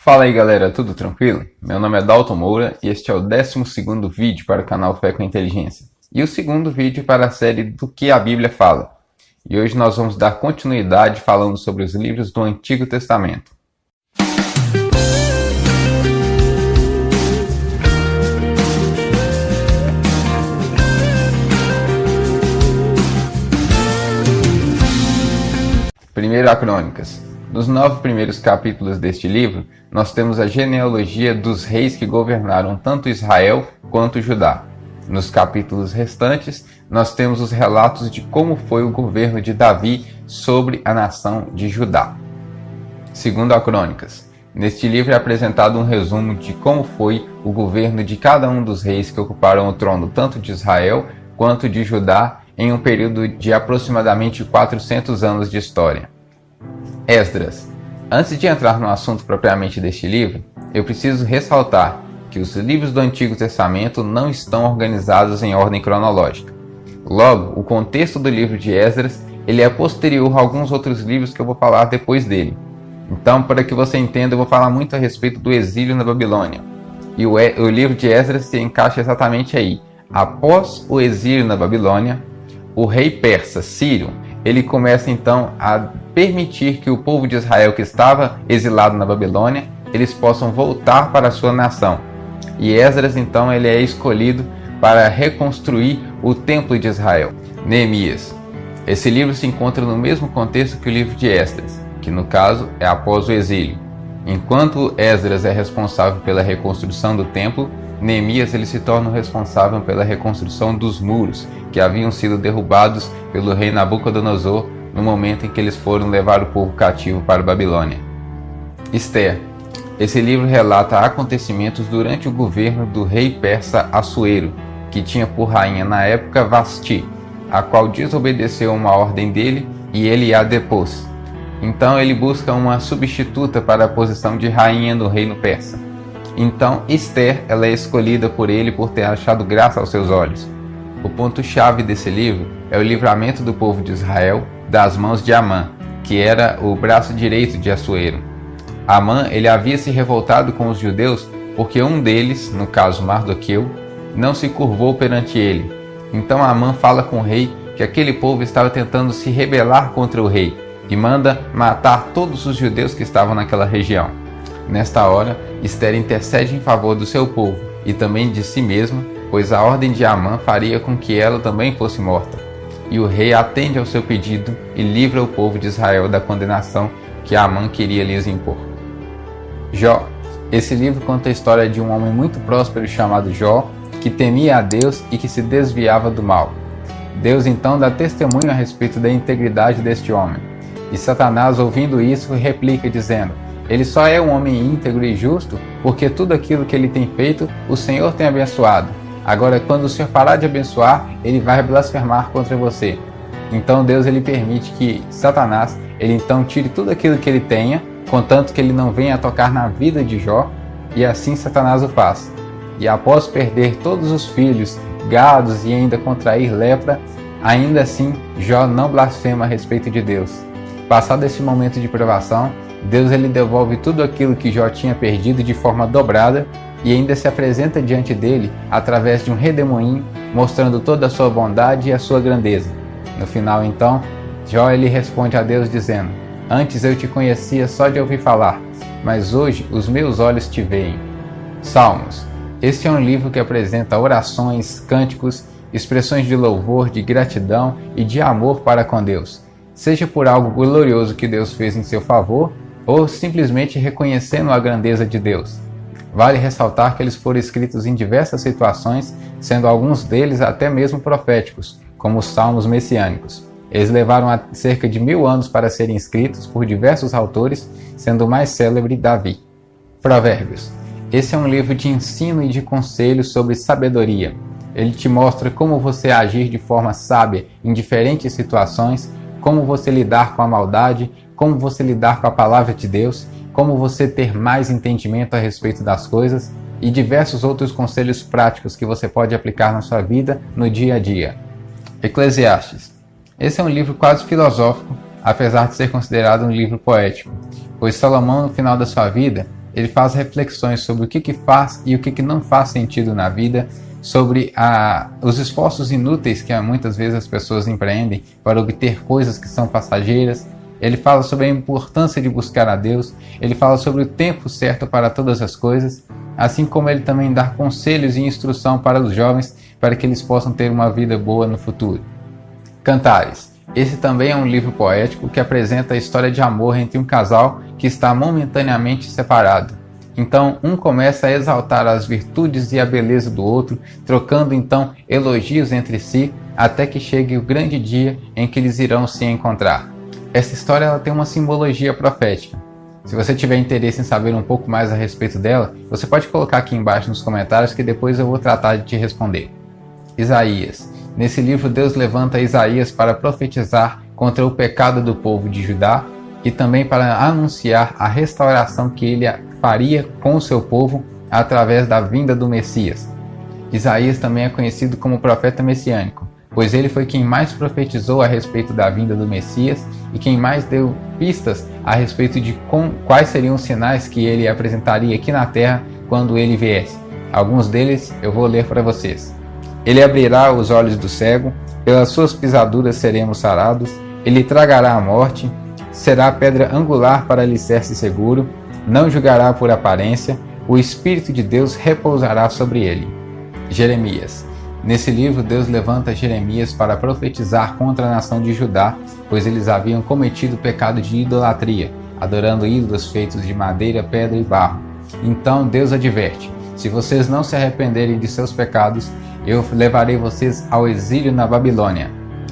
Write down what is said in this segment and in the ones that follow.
Fala aí galera, tudo tranquilo? Meu nome é Dalton Moura e este é o 12º vídeo para o canal Fé com Inteligência e o segundo vídeo para a série Do que a Bíblia Fala. E hoje nós vamos dar continuidade falando sobre os livros do Antigo Testamento. Primeiro a Crônicas. Nos 9 primeiros capítulos deste livro, nós temos a genealogia dos reis que governaram tanto Israel quanto Judá. Nos capítulos restantes, nós temos os relatos de como foi o governo de Davi sobre a nação de Judá. Segundo a Crônicas. Neste livro é apresentado um resumo de como foi o governo de cada um dos reis que ocuparam o trono tanto de Israel quanto de Judá em um período de aproximadamente 400 anos de história. Esdras. Antes de entrar no assunto propriamente deste livro, eu preciso ressaltar que os livros do Antigo Testamento não estão organizados em ordem cronológica. Logo, o contexto do livro de Esdras ele é posterior a alguns outros livros que eu vou falar depois dele. Então, para que você entenda, eu vou falar muito a respeito do exílio na Babilônia. E o livro de Esdras se encaixa exatamente aí. Após o exílio na Babilônia, o rei persa, Ciro, ele começa então a permitir que o povo de Israel que estava exilado na Babilônia, eles possam voltar para a sua nação. E Esdras então ele é escolhido para reconstruir o templo de Israel. Neemias. Esse livro se encontra no mesmo contexto que o livro de Esdras, que no caso é após o exílio. Enquanto Esdras é responsável pela reconstrução do templo, Neemias ele se torna o responsável pela reconstrução dos muros que haviam sido derrubados pelo rei Nabucodonosor no momento em que eles foram levar o povo cativo para a Babilônia. Ester. Esse livro relata acontecimentos durante o governo do rei persa Assuero, que tinha por rainha na época Vasti, a qual desobedeceu uma ordem dele e ele a depôs. Então ele busca uma substituta para a posição de rainha no reino persa. Então Ester ela é escolhida por ele por ter achado graça aos seus olhos. O ponto-chave desse livro é o livramento do povo de Israel das mãos de Amã, que era o braço direito de Assuero. Amã ele havia se revoltado com os judeus porque um deles, no caso Mardoqueu, não se curvou perante ele. Então Amã fala com o rei que aquele povo estava tentando se rebelar contra o rei e manda matar todos os judeus que estavam naquela região. Nesta hora, Ester intercede em favor do seu povo e também de si mesma, pois a ordem de Amã faria com que ela também fosse morta. E o rei atende ao seu pedido e livra o povo de Israel da condenação que Amã queria lhes impor. Jó. Esse livro conta a história de um homem muito próspero chamado Jó, que temia a Deus e que se desviava do mal. Deus então dá testemunho a respeito da integridade deste homem. E Satanás, ouvindo isso, replica dizendo: ele só é um homem íntegro e justo porque tudo aquilo que ele tem feito, o Senhor tem abençoado. Agora, quando o Senhor parar de abençoar, ele vai blasfemar contra você. Então Deus ele permite que Satanás ele então tire tudo aquilo que ele tenha, contanto que ele não venha a tocar na vida de Jó, e assim Satanás o faz. E após perder todos os filhos, gados e ainda contrair lepra, ainda assim Jó não blasfema a respeito de Deus. Passado esse momento de provação, Deus ele devolve tudo aquilo que Jó tinha perdido de forma dobrada e ainda se apresenta diante dele através de um redemoinho, mostrando toda a sua bondade e a sua grandeza. No final, então, Jó ele responde a Deus dizendo: antes eu te conhecia só de ouvir falar, mas hoje os meus olhos te veem. Salmos. Este é um livro que apresenta orações, cânticos, expressões de louvor, de gratidão e de amor para com Deus, seja por algo glorioso que Deus fez em seu favor, ou simplesmente reconhecendo a grandeza de Deus. Vale ressaltar que eles foram escritos em diversas situações, sendo alguns deles até mesmo proféticos, como os salmos messiânicos. Eles levaram cerca de 1000 anos para serem escritos por diversos autores, sendo o mais célebre Davi. Provérbios. Esse é um livro de ensino e de conselhos sobre sabedoria. Ele te mostra como você agir de forma sábia em diferentes situações, como você lidar com a maldade, como você lidar com a palavra de Deus, como você ter mais entendimento a respeito das coisas e diversos outros conselhos práticos que você pode aplicar na sua vida no dia a dia. Eclesiastes. Esse é um livro quase filosófico, apesar de ser considerado um livro poético, pois Salomão, no final da sua vida, ele faz reflexões sobre o que faz e o que não faz sentido na vida, sobre os esforços inúteis que muitas vezes as pessoas empreendem para obter coisas que são passageiras. Ele fala sobre a importância de buscar a Deus, ele fala sobre o tempo certo para todas as coisas, assim como ele também dá conselhos e instrução para os jovens para que eles possam ter uma vida boa no futuro. Cantares. Esse também é um livro poético que apresenta a história de amor entre um casal que está momentaneamente separado. Então, um começa a exaltar as virtudes e a beleza do outro, trocando então elogios entre si, até que chegue o grande dia em que eles irão se encontrar. Essa história ela tem uma simbologia profética. Se você tiver interesse em saber um pouco mais a respeito dela, você pode colocar aqui embaixo nos comentários que depois eu vou tratar de te responder. Isaías. Nesse livro, Deus levanta Isaías para profetizar contra o pecado do povo de Judá e também para anunciar a restauração que ele faria com o seu povo através da vinda do Messias. Isaías também é conhecido como profeta messiânico, pois ele foi quem mais profetizou a respeito da vinda do Messias e quem mais deu pistas a respeito de quais seriam os sinais que ele apresentaria aqui na terra quando ele viesse. Alguns deles eu vou ler para vocês. Ele abrirá os olhos do cego, pelas suas pisaduras seremos sarados, ele tragará a morte, será pedra angular para alicerce seguro, não julgará por aparência, o Espírito de Deus repousará sobre ele. Jeremias. Nesse livro, Deus levanta Jeremias para profetizar contra a nação de Judá, pois eles haviam cometido o pecado de idolatria, adorando ídolos feitos de madeira, pedra e barro. Então Deus adverte: se vocês não se arrependerem de seus pecados, eu levarei vocês ao exílio na Babilônia.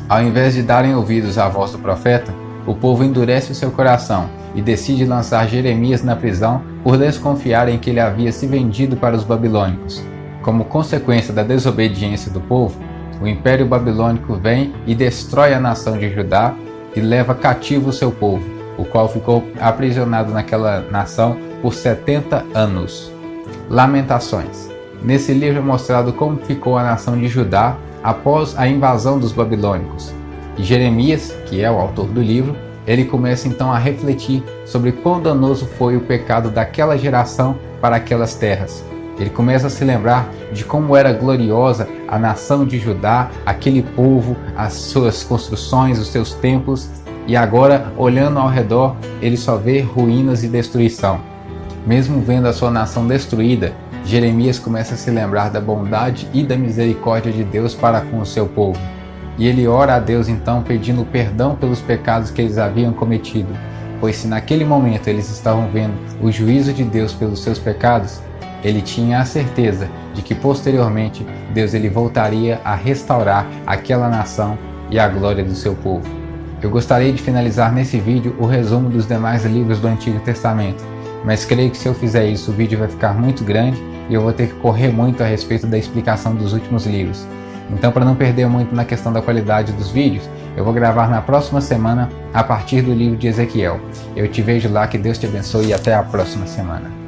Ao invés de darem ouvidos à voz do profeta, o povo endurece o seu coração e decide lançar Jeremias na prisão por desconfiar em que ele havia se vendido para os babilônicos. Como consequência da desobediência do povo, o Império Babilônico vem e destrói a nação de Judá e leva cativo o seu povo, o qual ficou aprisionado naquela nação por 70 anos. Lamentações. Nesse livro é mostrado como ficou a nação de Judá após a invasão dos babilônicos. E Jeremias, que é o autor do livro, ele começa então a refletir sobre quão danoso foi o pecado daquela geração para aquelas terras. Ele começa a se lembrar de como era gloriosa a nação de Judá, aquele povo, as suas construções, os seus templos, e agora, olhando ao redor, ele só vê ruínas e destruição. Mesmo vendo a sua nação destruída, Jeremias começa a se lembrar da bondade e da misericórdia de Deus para com o seu povo. E ele ora a Deus então pedindo perdão pelos pecados que eles haviam cometido, pois se naquele momento eles estavam vendo o juízo de Deus pelos seus pecados, ele tinha a certeza de que posteriormente Deus ele voltaria a restaurar aquela nação e a glória do seu povo. Eu gostaria de finalizar nesse vídeo o resumo dos demais livros do Antigo Testamento, mas creio que se eu fizer isso o vídeo vai ficar muito grande e eu vou ter que correr muito a respeito da explicação dos últimos livros. Então, para não perder muito na questão da qualidade dos vídeos, eu vou gravar na próxima semana a partir do livro de Ezequiel. Eu te vejo lá, que Deus te abençoe e até a próxima semana.